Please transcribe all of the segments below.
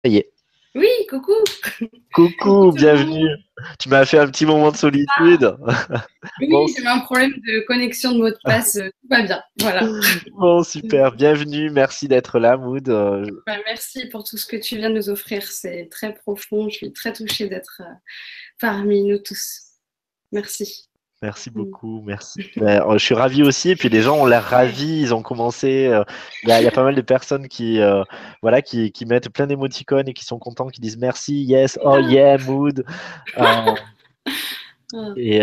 Ça y est. Oui, coucou. Coucou Coucou, tout le bienvenue. monde. Tu m'as fait un petit moment de solitude. Bon, Oui, j'avais un problème de connexion de mot de passe. Tout va bien. Voilà. bon, super, bienvenue. Merci d'être là, Mood. Bah, merci pour tout ce que tu viens de nous offrir. C'est très profond. Je suis très touchée d'être parmi nous tous. Merci. Merci Mm. beaucoup, merci. Ben, je suis ravi aussi. Et puis les gens ont l'air ravis. Ils ont commencé. Il y a pas mal de personnes voilà, qui mettent plein d'émoticônes et qui sont contents, qui disent merci, yes, oh yeah, Mood. Euh, Ah, et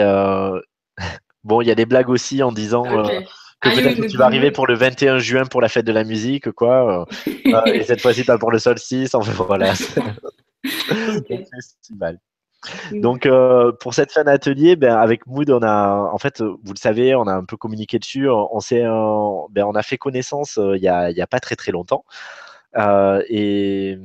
bon, il y a des blagues aussi en disant ok. que Are you peut-être in que the tu vas good arriver mood? pour le 21 juin pour la fête de la musique, quoi. Et cette fois-ci, pas pour le solstice. Enfin, voilà, c'est un Ok. festival. Mm. Donc, pour cette fin d'atelier, ben, avec Mood, en fait, vous le savez, on a un peu communiqué dessus. On a fait connaissance il y a pas très très longtemps. Et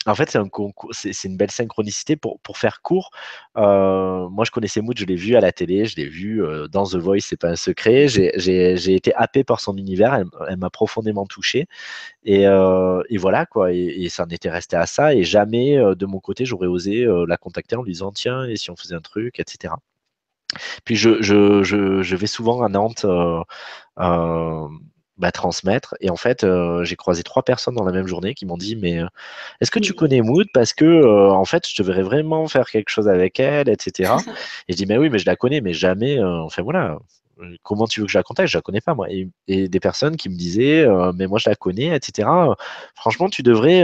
en fait, c'est un concours, c'est une belle synchronicité pour faire court. Moi, je connaissais Mood, je l'ai vu à la télé, je l'ai vu dans The Voice, c'est pas un secret. J'ai été happé par son univers, elle m'a profondément touché. Et voilà, quoi. Et ça en était resté à ça. Et jamais, de mon côté, j'aurais osé la contacter en lui disant, tiens, et si on faisait un truc, etc. Puis je vais souvent à Nantes euh, transmettre. Et en fait, j'ai croisé trois personnes dans la même journée qui m'ont dit, mais est-ce que tu connais Mood? Parce que, en fait, je te verrais vraiment faire quelque chose avec elle, etc. Et je dis, mais oui, mais je la connais, mais jamais, enfin voilà. Comment tu veux que je la contacte? Je la connais pas, moi. Et des personnes qui me disaient, mais moi je la connais, etc. Franchement, tu devrais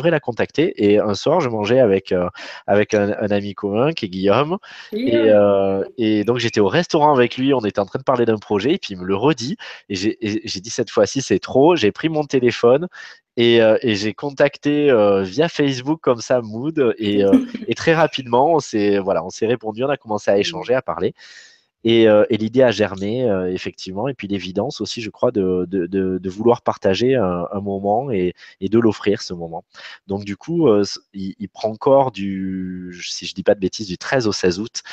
la contacter. Et un soir, je mangeais avec un ami commun qui est Guillaume. Guillaume. Et donc j'étais au restaurant avec lui, on était en train de parler d'un projet, et puis il me le redit. Et j'ai dit cette fois-ci, c'est trop. J'ai pris mon téléphone et j'ai contacté via Facebook comme ça Mood. Et très rapidement, on s'est répondu, on a commencé à échanger, à parler. Et l'idée a germé, effectivement. Et puis l'évidence aussi, je crois, de vouloir partager un moment et de l'offrir, ce moment. Donc du coup, il prend corps si je dis pas de bêtises, du 13 au 16 août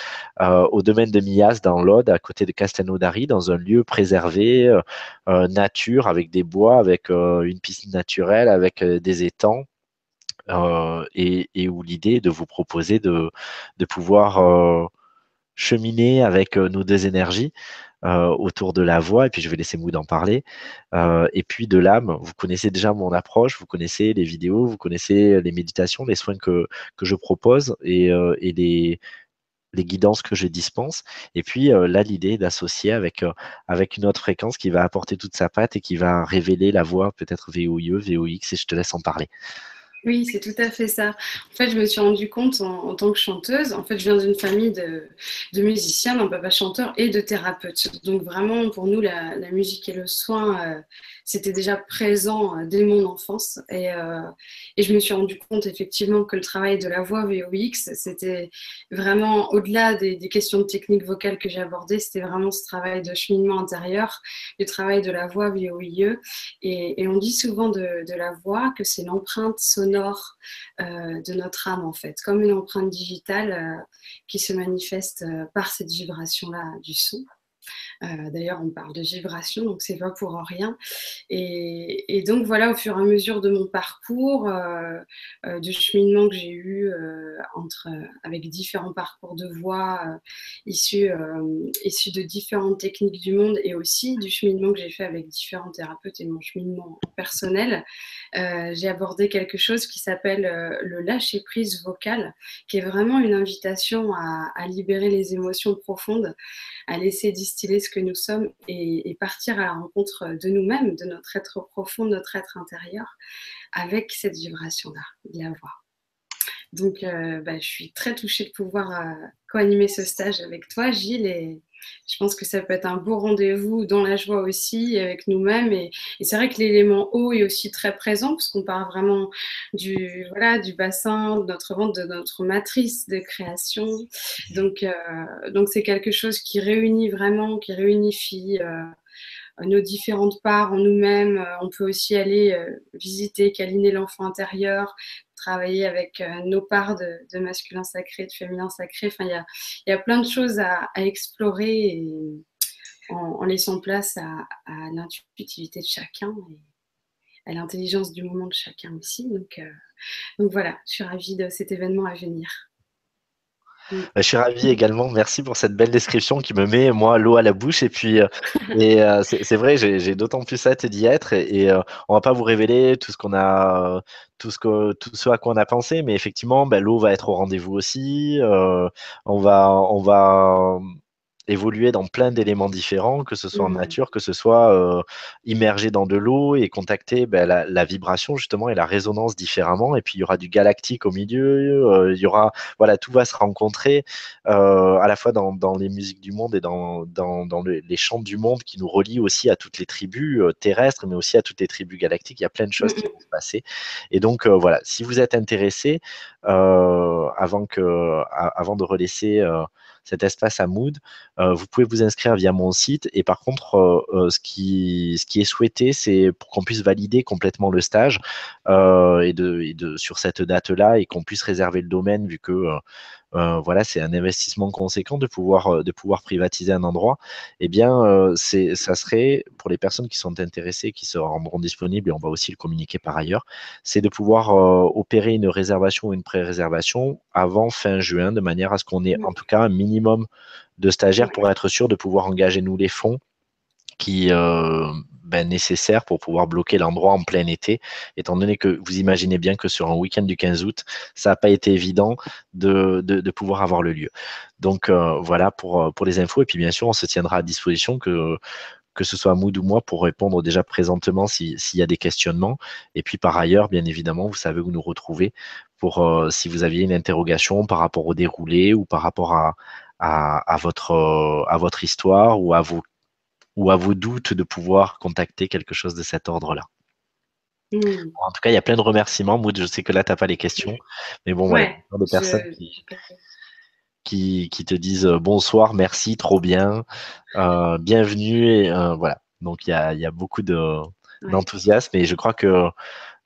au domaine de Millas, dans l'Aude, à côté de Castelnaudary, dans un lieu préservé, nature, avec des bois, avec une piscine naturelle, avec des étangs. Et où l'idée est de vous proposer de pouvoir cheminer avec nos deux énergies autour de la voix, et puis je vais laisser Mood en parler, et puis de l'âme. Vous connaissez déjà mon approche, vous connaissez les vidéos, vous connaissez les méditations, les soins que je propose et les guidances que je dispense. Et puis là, l'idée est d'associer avec une autre fréquence qui va apporter toute sa patte et qui va révéler la voix, peut-être VOIE, VOX, et je te laisse en parler. Oui, c'est tout à fait ça. En fait, je me suis rendu compte en tant que chanteuse, en fait, je viens d'une famille de musiciens, d'un papa chanteur et de thérapeutes. Donc vraiment, pour nous, la musique et le soin, c'était déjà présent dès mon enfance. Et je me suis rendu compte effectivement que le travail de la voix VOX, c'était vraiment au-delà des questions de technique vocale que j'ai abordées, c'était vraiment ce travail de cheminement intérieur, du travail de la voix VOIE. Et on dit souvent de la voix que c'est l'empreinte sonore de notre âme, en fait, comme une empreinte digitale qui se manifeste par cette vibration-là du son. D'ailleurs, on parle de vibration, donc c'est pas pour rien. Et donc voilà, au fur et à mesure de mon parcours, du cheminement que j'ai eu avec différents parcours de voix issus de différentes techniques du monde et aussi du cheminement que j'ai fait avec différents thérapeutes et mon cheminement personnel, j'ai abordé quelque chose qui s'appelle le lâcher-prise vocal, qui est vraiment une invitation à libérer les émotions profondes, à laisser distiller ce que nous sommes et partir à la rencontre de nous-mêmes, de notre être profond, de notre être intérieur, avec cette vibration-là, de la voix. Donc, je suis très touchée de pouvoir co-animer ce stage avec toi, Gilles, et je pense que ça peut être un beau rendez-vous dans la joie aussi, avec nous-mêmes. Et c'est vrai que l'élément eau est aussi très présent, parce qu'on parle vraiment du bassin, de notre ventre, de notre matrice de création. Donc c'est quelque chose qui réunit vraiment, qui réunifie nos différentes parts en nous-mêmes. On peut aussi aller visiter, câliner l'enfant intérieur, travailler avec nos parts de masculin sacré, de féminin sacré. Enfin, il y a plein de choses à explorer en laissant place à l'intuitivité de chacun. à l'intelligence du moment de chacun aussi. Donc voilà, je suis ravie de cet événement à venir. Je suis ravi également. Merci pour cette belle description qui me met, moi, l'eau à la bouche. Et puis, c'est vrai, j'ai d'autant plus hâte d'y être. On va pas vous révéler tout ce qu'on a, tout ce à quoi on a pensé, mais effectivement, ben, l'eau va être au rendez-vous aussi. On va évoluer dans plein d'éléments différents, que ce soit en nature, que ce soit immergé dans de l'eau et contacter ben, la vibration justement et la résonance différemment. Et puis il y aura du galactique au milieu, il y aura, voilà, tout va se rencontrer à la fois dans les musiques du monde et dans les chants du monde qui nous relient aussi à toutes les tribus terrestres, mais aussi à toutes les tribus galactiques. Il y a plein de choses qui vont se passer. Et donc voilà, si vous êtes intéressé, avant de relaisser cet espace à Mood, vous pouvez vous inscrire via mon site. Et par contre, ce qui est souhaité, c'est pour qu'on puisse valider complètement le stage sur cette date-là et qu'on puisse réserver le domaine vu que voilà, c'est un investissement conséquent de pouvoir privatiser un endroit. Eh bien, ça serait pour les personnes qui sont intéressées, qui se rendront disponibles, et on va aussi le communiquer par ailleurs, c'est de pouvoir opérer une réservation ou une pré-réservation avant fin juin, de manière à ce qu'on ait en tout cas un minimum de stagiaires pour être sûr de pouvoir engager nous les fonds qui nécessaires pour pouvoir bloquer l'endroit en plein été, étant donné que vous imaginez bien que sur un week-end du 15 août, ça n'a pas été évident de pouvoir avoir le lieu. Donc voilà pour les infos. Et puis bien sûr, on se tiendra à disposition que ce soit Mood ou moi pour répondre déjà présentement s'il y a des questionnements. Et puis par ailleurs, bien évidemment, vous savez où nous retrouver pour si vous aviez une interrogation par rapport au déroulé ou par rapport à votre histoire ou à vos doutes de pouvoir contacter quelque chose de cet ordre-là. En tout cas, il y a plein de remerciements. Maud, je sais que là, tu n'as pas les questions, mais bon, voilà, il y a plein de personnes qui te disent bonsoir, merci, trop bien, bienvenue, et voilà. Donc, il y a beaucoup d'enthousiasme et je crois que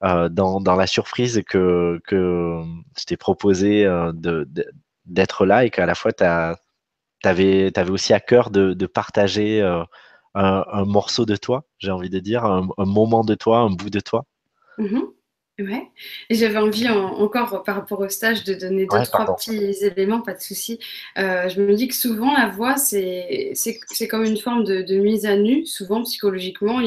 dans la surprise que je t'ai proposé d'être là et qu'à la fois, tu avais aussi à cœur de partager un morceau de toi, j'ai envie de dire, un moment de toi, un bout de toi. Ouais. Et j'avais envie encore par rapport au stage de donner deux, Ouais, trois pardon. petits éléments, pas de souci. Je me dis que souvent la voix, c'est comme une forme de mise à nu. Souvent psychologiquement,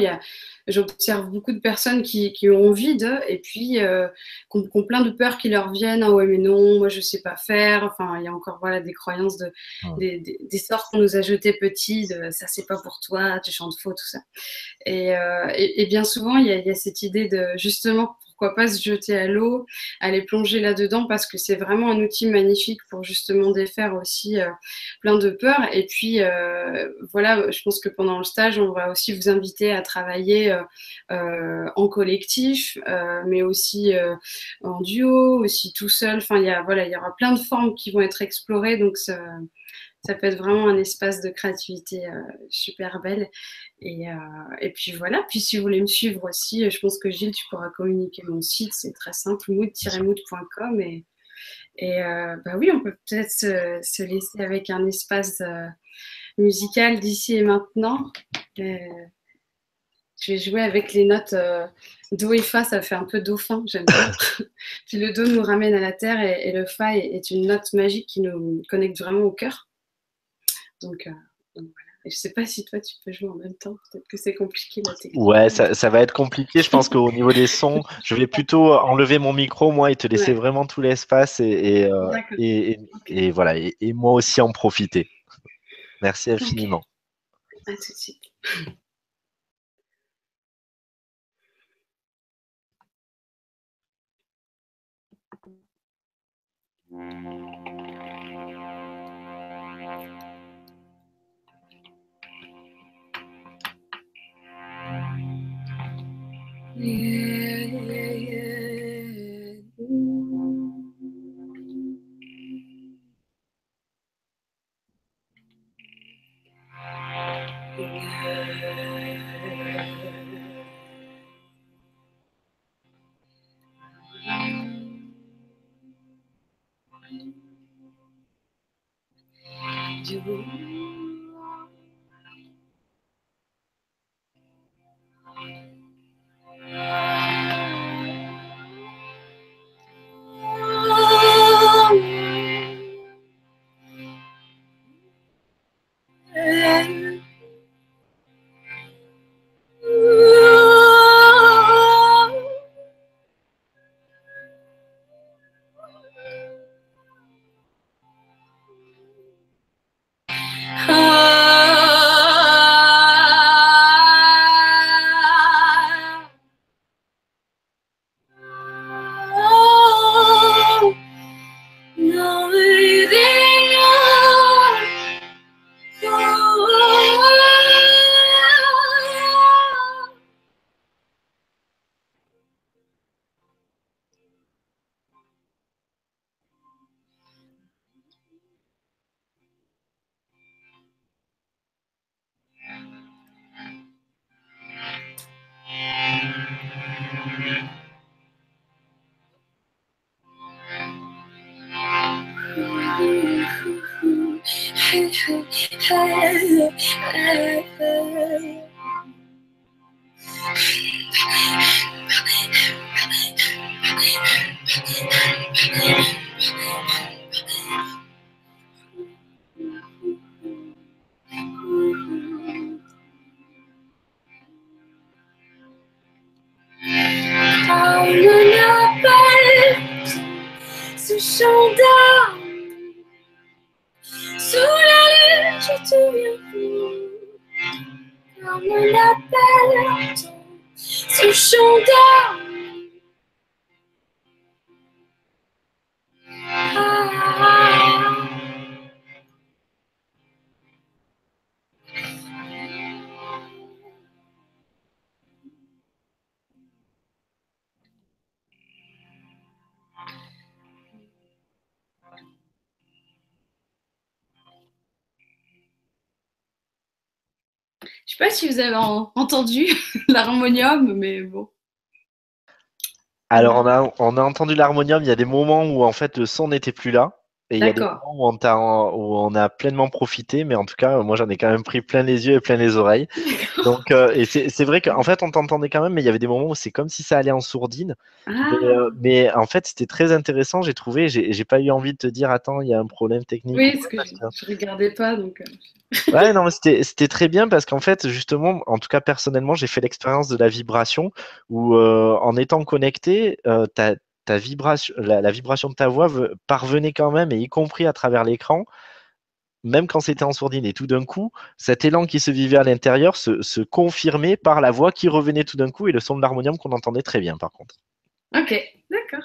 j'observe beaucoup de personnes qui ont envie de, et puis qui ont plein de peurs qui leur viennent. Ah ouais, mais non, moi je sais pas faire. Enfin, il y a encore voilà des croyances des sorts qu'on nous a jetés petits, de ça c'est pas pour toi, tu chantes faux, tout ça. Et bien souvent, il y a cette idée de justement, pourquoi pas se jeter à l'eau, aller plonger là-dedans, parce que c'est vraiment un outil magnifique pour justement défaire aussi plein de peurs. Et puis, voilà, je pense que pendant le stage, on va aussi vous inviter à travailler en collectif, mais aussi en duo, aussi tout seul. Enfin, voilà, il y aura plein de formes qui vont être explorées. Donc, ça peut être vraiment un espace de créativité super belle. Et puis voilà. Puis si vous voulez me suivre aussi, je pense que Gilles, tu pourras communiquer mon site. C'est très simple, mood-mood.com. Bah oui, on peut peut-être se laisser avec un espace musical d'ici et maintenant. Je vais jouer avec les notes do et fa, ça fait un peu dauphin, j'aime bien. Puis le do nous ramène à la terre et le fa est une note magique qui nous connecte vraiment au cœur. Donc voilà. Et je sais pas si toi tu peux jouer en même temps. Peut-être que c'est compliqué la Ouais, techniquement. ça va être compliqué. Je pense qu'au niveau des sons, je vais plutôt enlever mon micro, moi, et te laisser Ouais, vraiment tout l'espace d'accord. Ok. et voilà, et moi aussi en profiter. Merci Ok. infiniment. À tout de suite. Yeah, yeah, yeah. Ce chant d'âme, sous la lune, je te viens comme un appel, ce chant d'âme. Je sais pas si vous avez entendu l'harmonium, mais bon. Alors, on a entendu l'harmonium. Il y a des moments où en fait le son n'était plus là. Et il y a des moments où on a pleinement profité. Mais en tout cas, moi, j'en ai quand même pris plein les yeux et plein les oreilles. Donc, et c'est vrai qu'en fait, on t'entendait quand même, mais il y avait des moments où c'est comme si ça allait en sourdine. Mais en fait, c'était très intéressant, j'ai trouvé. J'ai pas eu envie de te dire, attends, il y a un problème technique. Oui, parce que je regardais pas. Donc... Ouais, non, mais c'était très bien parce qu'en fait, justement, en tout cas, personnellement, j'ai fait l'expérience de la vibration où, en étant connecté, ta vibration, la vibration de ta voix parvenait quand même, et y compris à travers l'écran, même quand c'était en sourdine. Et tout d'un coup, cet élan qui se vivait à l'intérieur se confirmait par la voix qui revenait tout d'un coup et le son de l'harmonium qu'on entendait très bien, par contre. Ok, d'accord.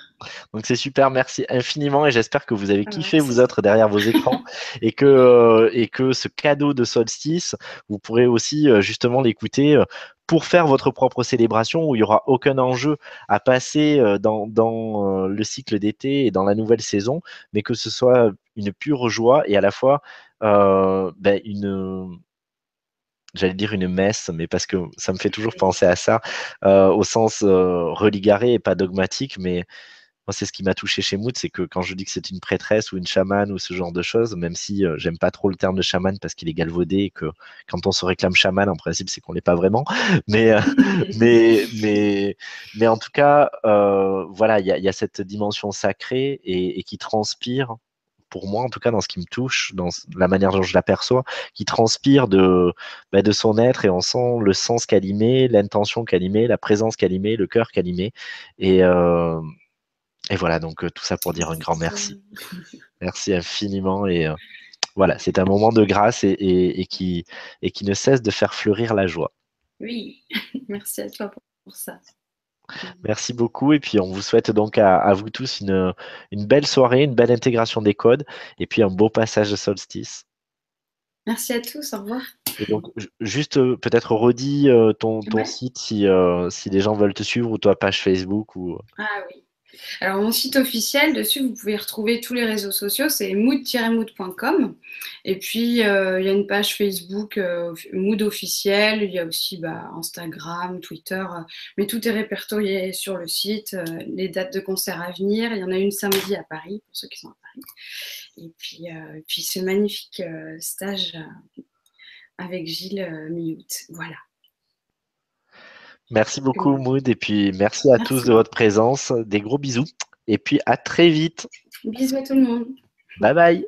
Donc c'est super, merci infiniment et j'espère que vous avez kiffé, vous autres, derrière vos écrans et que ce cadeau de solstice, vous pourrez aussi justement l'écouter pour faire votre propre célébration où il n'y aura aucun enjeu à passer dans le cycle d'été et dans la nouvelle saison, mais que ce soit une pure joie et à la fois j'allais dire une messe, mais parce que ça me fait toujours penser à ça, au sens religaré et pas dogmatique, mais moi, c'est ce qui m'a touché chez Mood, c'est que quand je dis que c'est une prêtresse ou une chamane ou ce genre de choses, même si j'aime pas trop le terme de chaman parce qu'il est galvaudé et que quand on se réclame chaman, en principe, c'est qu'on l'est pas vraiment. Mais, mais en tout cas, voilà, il y a cette dimension sacrée et qui transpire, pour moi, en tout cas, dans ce qui me touche, dans la manière dont je l'aperçois, qui transpire de son être et on sent le sens qu'elle y met, l'intention qu'elle y met, la présence qu'elle y met, le cœur qu'elle y met. Et, et voilà, donc tout ça pour dire un grand merci. Merci infiniment. Et voilà, c'est un moment de grâce et qui ne cesse de faire fleurir la joie. Oui, merci à toi pour ça. Merci beaucoup. Et puis, on vous souhaite donc à vous tous une belle soirée, une belle intégration des codes et puis un beau passage de solstice. Merci à tous, au revoir. Et donc, juste peut-être redis ton site si les gens veulent te suivre ou ta page Facebook. Ah oui. Alors, mon site officiel, dessus, vous pouvez retrouver tous les réseaux sociaux, c'est mood-mood.com. Et puis, il y a une page Facebook Mood officiel. Il y a aussi Instagram, Twitter. Mais tout est répertorié sur le site. Les dates de concerts à venir. Il y en a une samedi à Paris, pour ceux qui sont à Paris. Et puis ce magnifique stage avec Gilles mi-août. Voilà. Merci beaucoup, Mood. Et puis, merci à tous de votre présence. Des gros bisous. Et puis, à très vite. Bisous à tout le monde. Bye bye.